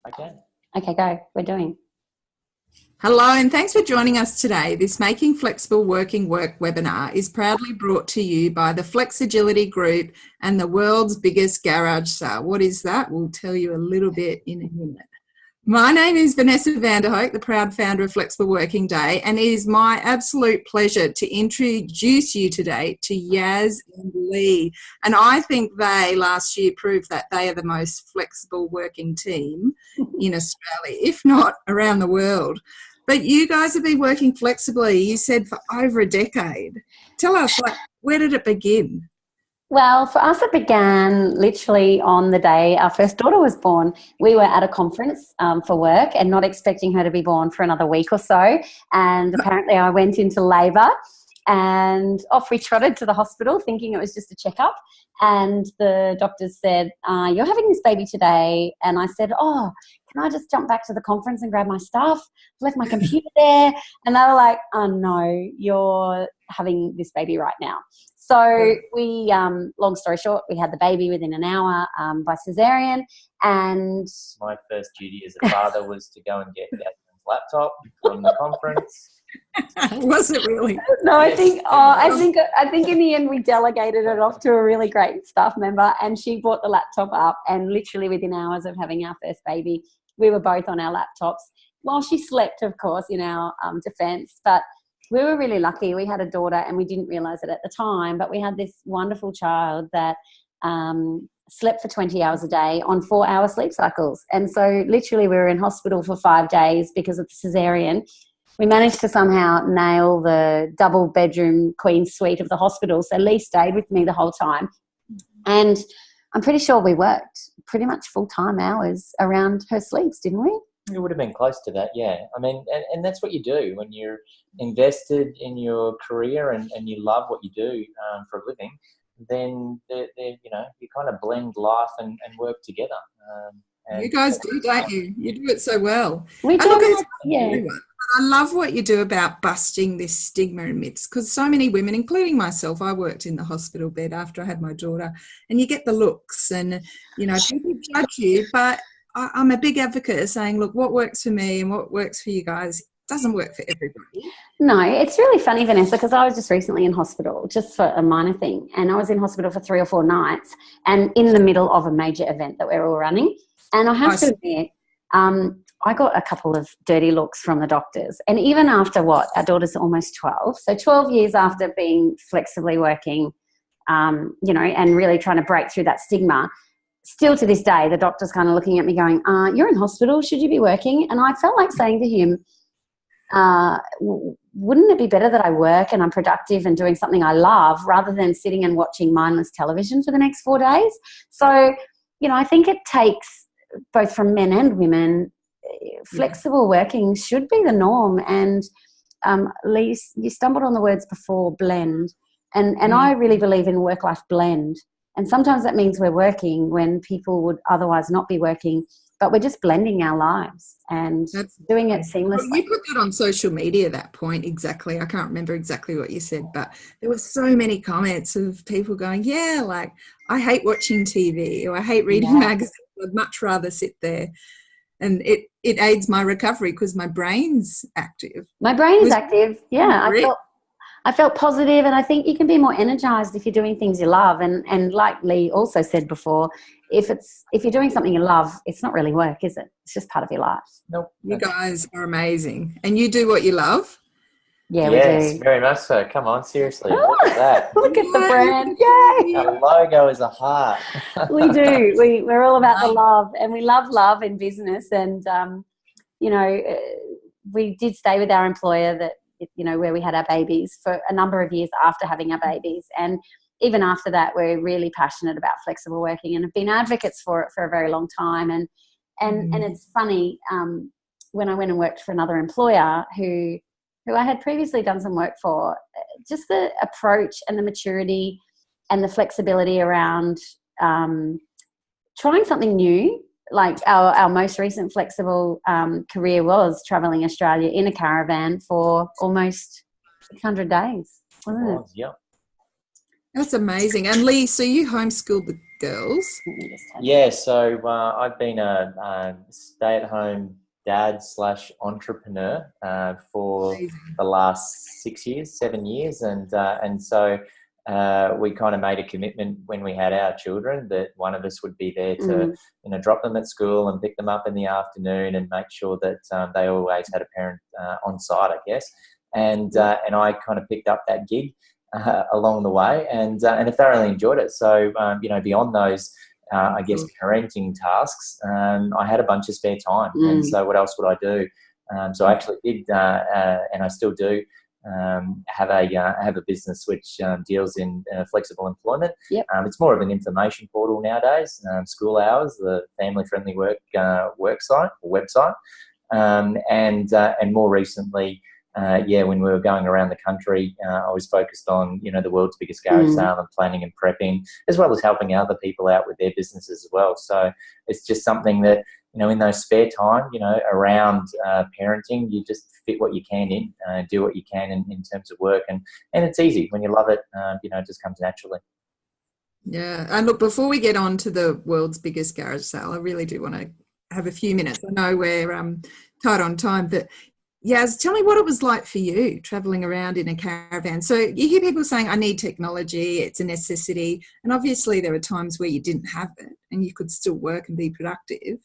Okay. Okay, go. We're doing. Hello, and thanks for joining us today. This Making Flexible Working Work webinar is proudly brought to you by the Flexagility Group and the world's biggest garage sale. What is that? We'll tell you a little bit in a minute. My name is Vanessa Vanderhoek, the proud founder of Flexible Working Day, and it is my absolute pleasure to introduce you today to Yasmin Leigh. And I think they last year proved that they are the most flexible working team in Australia, if not around the world. But you guys have been working flexibly, you said, for over a decade. Tell us, where did it begin? Well, for us, it began literally on the day our first daughter was born. We were at a conference for work and not expecting her to be born for another week or so. And apparently I went into labour and off we trotted to the hospital thinking it was just a checkup. And the doctors said, you're having this baby today. And I said, oh, can I just jump back to the conference and grab my stuff? I left my computer there. And they were like, oh, no, you're having this baby right now. So we, long story short, we had the baby within an hour by cesarean. And my first duty as a father was to go and get Yasmin's laptop from the conference. Was it really? No, I think in the end we delegated it off to a really great staff member, and she brought the laptop up. And literally within hours of having our first baby, we were both on our laptops while she slept, of course, in our defence. But we were really lucky. We had a daughter and we didn't realise it at the time, but we had this wonderful child that slept for 20 hours a day on 4-hour sleep cycles. And so literally we were in hospital for 5 days because of the cesarean. We managed to somehow nail the double bedroom queen suite of the hospital. So Leigh stayed with me the whole time. And I'm pretty sure we worked pretty much full-time hours around her sleeps, didn't we? It would have been close to that, yeah. I mean, and that's what you do when you're invested in your career and you love what you do for a living. Then you kind of blend life and work together. You guys do, don't you? You do it so well. We do. I love what you do about busting this stigma and myths, because so many women, including myself, I worked in the hospital bed after I had my daughter, and you get the looks and, people judge you, but I'm a big advocate of saying, look, what works for me and what works for you guys doesn't work for everybody. No, it's really funny, Vanessa, because I was just recently in hospital just for a minor thing, and I was in hospital for 3 or 4 nights and in the middle of a major event that we're all running. And I have to admit, I got a couple of dirty looks from the doctors. And even after our daughter's almost 12, so 12 years after being flexibly working, and really trying to break through that stigma, still to this day, the doctor's kind of looking at me going, you're in hospital, should you be working? And I felt like saying to him, wouldn't it be better that I work and I'm productive and doing something I love rather than sitting and watching mindless television for the next 4 days? So, I think it takes both from men and women, flexible working should be the norm. And Leigh, you stumbled on the words before, blend. And I really believe in work-life blend. And sometimes that means we're working when people would otherwise not be working, but we're just blending our lives and doing it seamlessly. Well, you put that on social media, that point, exactly. I can't remember exactly what you said, but there were so many comments of people going, I hate watching TV or I hate reading magazines. I'd much rather sit there. And it aids my recovery because my brain's active. My brain is active, yeah. I felt positive, and I think you can be more energized if you're doing things you love. And like Leigh also said before, if you're doing something you love, it's not really work, is it? It's just part of your life. Nope. You guys are amazing. And you do what you love? Yeah, we do. Yes, very much so. Come on, seriously. Look at that. Look at the brand. Yay! Our logo is a heart. We do. We're all about the love, and we love love in business. And, we did stay with our employer where we had our babies for a number of years after having our babies. And even after that, we're really passionate about flexible working and have been advocates for it for a very long time. And it's funny, when I went and worked for another employer who I had previously done some work for, just the approach and the maturity and the flexibility around trying something new. Like our most recent flexible career was travelling Australia in a caravan for almost 600 days, wasn't it? Yeah. That's amazing. And Leigh, so you homeschooled girls? Yeah, so I've been a stay-at-home dad / entrepreneur for Amazing. the last 7 years, and so we kind of made a commitment when we had our children that one of us would be there to drop them at school and pick them up in the afternoon and make sure that they always had a parent on site, I guess. And I kind of picked up that gig along the way, and I thoroughly enjoyed it. So beyond those, I guess, parenting tasks, I had a bunch of spare time, and so what else would I do? So I actually did, and I still do, have a business which deals in flexible employment. Yep. It's more of an information portal nowadays. School Hours, the family-friendly website, and more recently. When we were going around the country, I was focused on, the world's biggest garage sale and planning and prepping, as well as helping other people out with their businesses as well. So it's just something that, in those spare time, around parenting, you just fit what you can in, do what you can in terms of work. And it's easy when you love it, it just comes naturally. Yeah. And look, before we get on to the world's biggest garage sale, I really do want to have a few minutes. I know we're tight on time, but Yas, tell me what it was like for you travelling around in a caravan. So you hear people saying, I need technology, it's a necessity. And obviously there are times where you didn't have it and you could still work and be productive.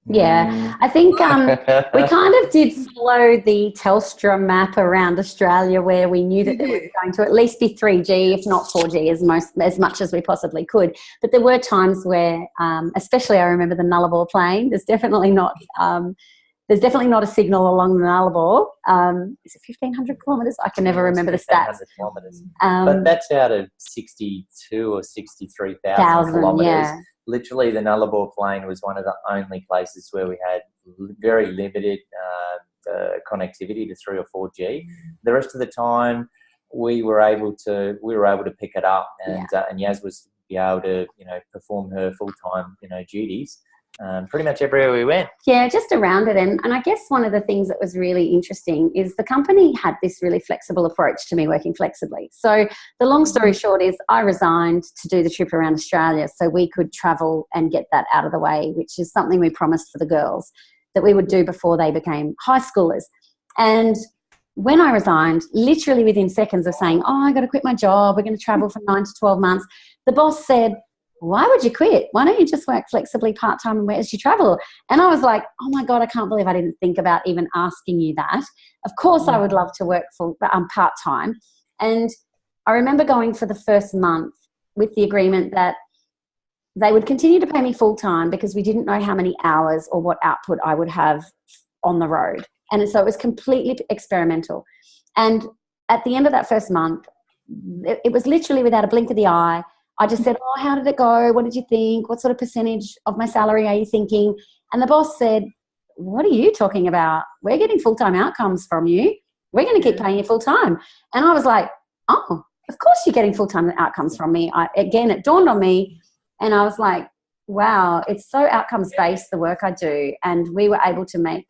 Yeah, I think we kind of did follow the Telstra map around Australia, where we knew that there was going to at least be 3G, if not 4G, as much as we possibly could. But there were times where, especially I remember the Nullarbor plain, there's definitely not a signal along the Nullarbor. Is it 1,500 kilometres? I can never remember the stats. Kilometres. But that's out of 62 or 63,000 kilometres. Yeah. Literally, the Nullarbor plain was one of the only places where we had very limited connectivity to 3 or 4G. The rest of the time, we were able to pick it up, and Yas was be able to perform her full-time duties. Pretty much everywhere we went. Yeah, just around it. And I guess one of the things that was really interesting is the company had this really flexible approach to me working flexibly. So the long story short is I resigned to do the trip around Australia so we could travel and get that out of the way, which is something we promised for the girls that we would do before they became high schoolers. And when I resigned, literally within seconds of saying, I got to quit my job, we're going to travel for 9 to 12 months, the boss said, why would you quit? Why don't you just work flexibly part-time and where's you travel? And I was like, oh my God, I can't believe I didn't think about even asking you that. Of course I would love to work for part-time. And I remember going for the first month with the agreement that they would continue to pay me full-time because we didn't know how many hours or what output I would have on the road. And so it was completely experimental. And at the end of that first month, it was literally without a blink of the eye, I just said, how did it go? What did you think? What sort of percentage of my salary are you thinking? And the boss said, what are you talking about? We're getting full-time outcomes from you. We're going to keep paying you full-time. And I was like, oh, of course you're getting full-time outcomes from me. Again, it dawned on me and I was like, wow, it's so outcomes-based, the work I do. And we were able to make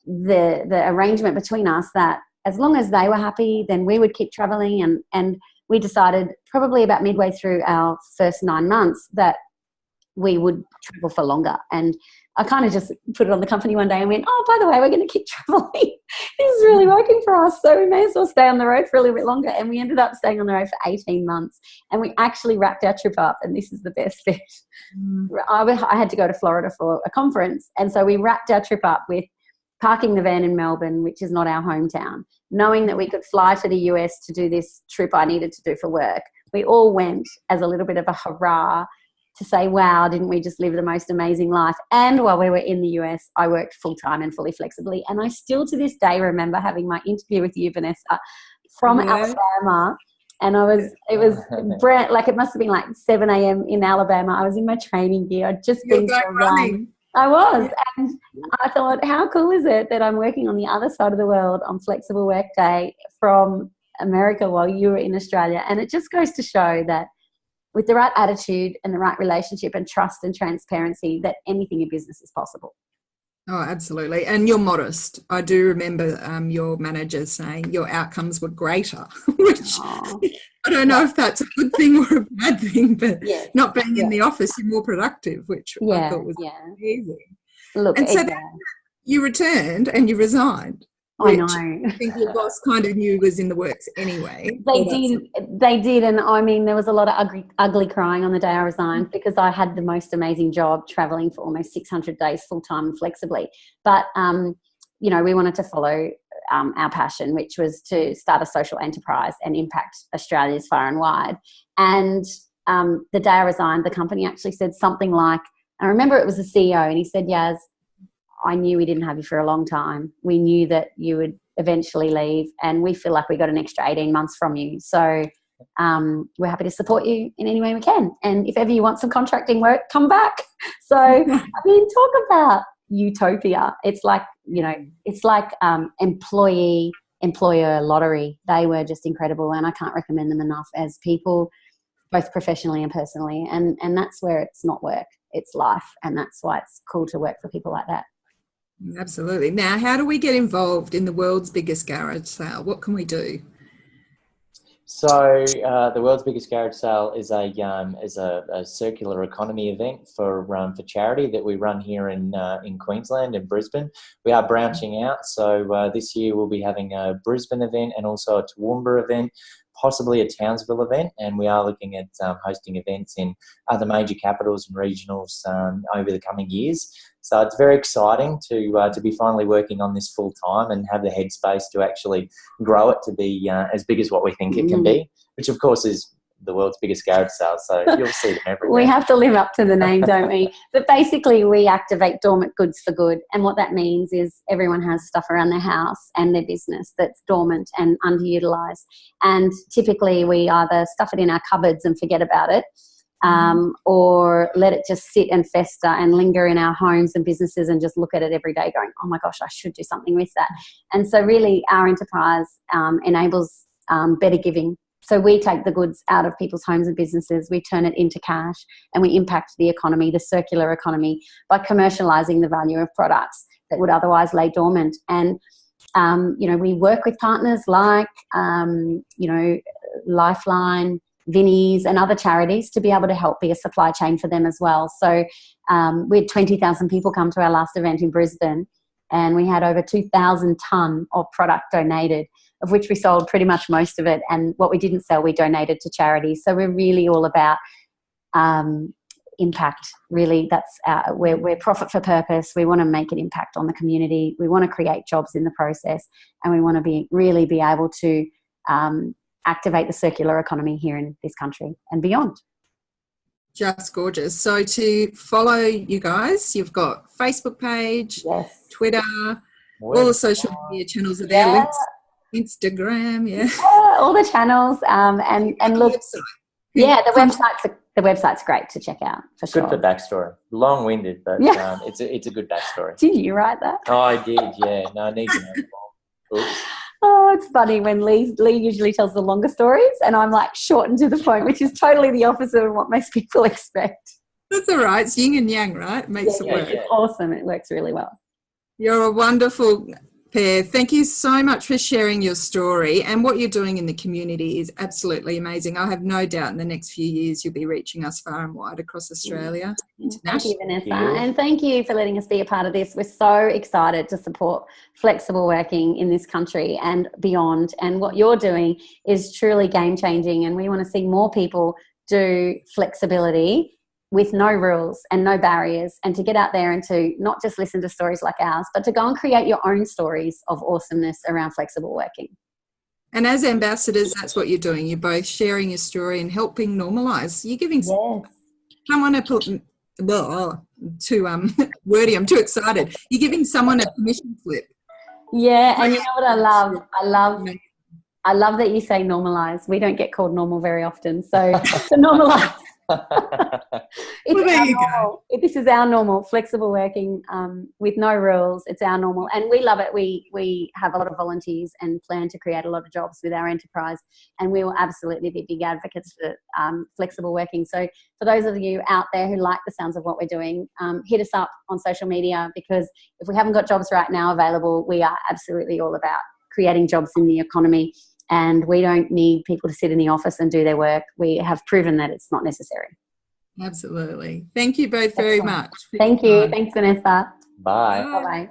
the arrangement between us that as long as they were happy, then we would keep traveling. And we decided probably about midway through our first 9 months that we would travel for longer. And I kind of just put it on the company one day and went, oh, by the way, we're going to keep traveling. This is really working for us. So we may as well stay on the road for a little bit longer. And we ended up staying on the road for 18 months. And we actually wrapped our trip up. And this is the best bit. I had to go to Florida for a conference. And so we wrapped our trip up with parking the van in Melbourne, which is not our hometown, knowing that we could fly to the US to do this trip I needed to do for work. We all went as a little bit of a hurrah to say, wow, didn't we just live the most amazing life? And while we were in the US, I worked full-time and fully flexibly. And I still to this day remember having my interview with you, Vanessa, from Alabama. And it must have been like 7 a.m. in Alabama. I was in my training gear. I'd just been for a run. I was, and I thought, how cool is it that I'm working on the other side of the world on flexible work day from America while you were in Australia? And it just goes to show that with the right attitude and the right relationship and trust and transparency, that anything in business is possible. Oh, absolutely. And you're modest. I do remember your manager saying your outcomes were greater, which I don't know if that's a good thing or a bad thing, but Yes. not being in the office, you're more productive, which I thought was amazing. Look, and so then you returned and you resigned, I which know. I think your boss kind of knew was in the works anyway. They did, and I mean, there was a lot of ugly crying on the day I resigned because I had the most amazing job traveling for almost 600 days full-time and flexibly. But, you know, we wanted to follow our passion, which was to start a social enterprise and impact Australia's far and wide. And the day I resigned, the company actually said something like, I remember it was the CEO, and he said, Yas, I knew we didn't have you for a long time. We knew that you would eventually leave, and we feel like we got an extra 18 months from you. So we're happy to support you in any way we can. And if ever you want some contracting work, come back. So, I mean, talk about utopia. It's like, you know, it's like employer lottery. They were just incredible, and I can't recommend them enough as people, both professionally and personally. And that's where it's not work, it's life. And that's why it's cool to work for people like that. Absolutely. Now, how do we get involved in the world's biggest garage sale? What can we do? So the world's biggest garage sale is a circular economy event for charity that we run here in Queensland, in Brisbane. We are branching out, so this year we'll be having a Brisbane event and also a Toowoomba event, possibly a Townsville event, and we are looking at hosting events in other major capitals and regionals over the coming years. So it's very exciting to be finally working on this full time and have the headspace to actually grow it to be as big as what we think it can be, which of course is the world's biggest garage sale. So you'll see them everywhere. We have to live up to the name, don't we? But basically we activate dormant goods for good. And what that means is everyone has stuff around their house and their business that's dormant and underutilised. And typically we either stuff it in our cupboards and forget about it, or let it just sit and fester and linger in our homes and businesses and just look at it every day going, oh my gosh, I should do something with that. And so really our enterprise enables better giving. So we take the goods out of people's homes and businesses, we turn it into cash, and we impact the economy, the circular economy, by commercialising the value of products that would otherwise lay dormant. And, you know, we work with partners like, you know, Lifeline, Vinnie's and other charities to be able to help be a supply chain for them as well. So we had 20,000 people come to our last event in Brisbane, and we had over 2,000 tonne of product donated, of which we sold pretty much most of it. And what we didn't sell, we donated to charities. So we're really all about impact, really. That's we're profit for purpose. We want to make an impact on the community. We want to create jobs in the process. And we want to really be able to activate the circular economy here in this country and beyond. Just gorgeous. So to follow you guys, you've got Facebook page, Twitter, all the social media channels are there, links. Instagram, all the channels, and look, the website's great to check out for sure. Good for backstory, long-winded, but it's a good backstory. Did you write that? Oh, I did. Yeah, no, I need to know more. Oops. Oh, it's funny when Lee usually tells the longer stories, and I'm like short and to the point, which is totally the opposite of what most people expect. That's all right. It's yin and yang, right? It makes it work. It's awesome. It works really well. You're a wonderful pair. Thank you so much for sharing your story, and what you're doing in the community is absolutely amazing. I have no doubt in the next few years you'll be reaching us far and wide across Australia. Thank you, Vanessa. And thank you for letting us be a part of this. We're so excited to support flexible working in this country and beyond. And what you're doing is truly game changing, and we want to see more people do flexibility with no rules and no barriers, and to get out there and to not just listen to stories like ours, but to go and create your own stories of awesomeness around flexible working. And as ambassadors, that's what you're doing. You're both sharing your story and helping normalise. You're giving someone wordy, I'm too excited. You're giving someone a permission slip. Yeah, and you know what I love? I love that you say normalise. We don't get called normal very often. So to normalise. It's our normal. This is our normal, flexible working with no rules. It's our normal, and we love it. We have a lot of volunteers and plan to create a lot of jobs with our enterprise, and we will absolutely be big advocates for flexible working. So for those of you out there who like the sounds of what we're doing, hit us up on social media, because if we haven't got jobs right now available, we are absolutely all about creating jobs in the economy and we don't need people to sit in the office and do their work. We have proven that it's not necessary. Absolutely. Thank you both very much. Thank you. Thanks, Vanessa. Bye. Bye-bye.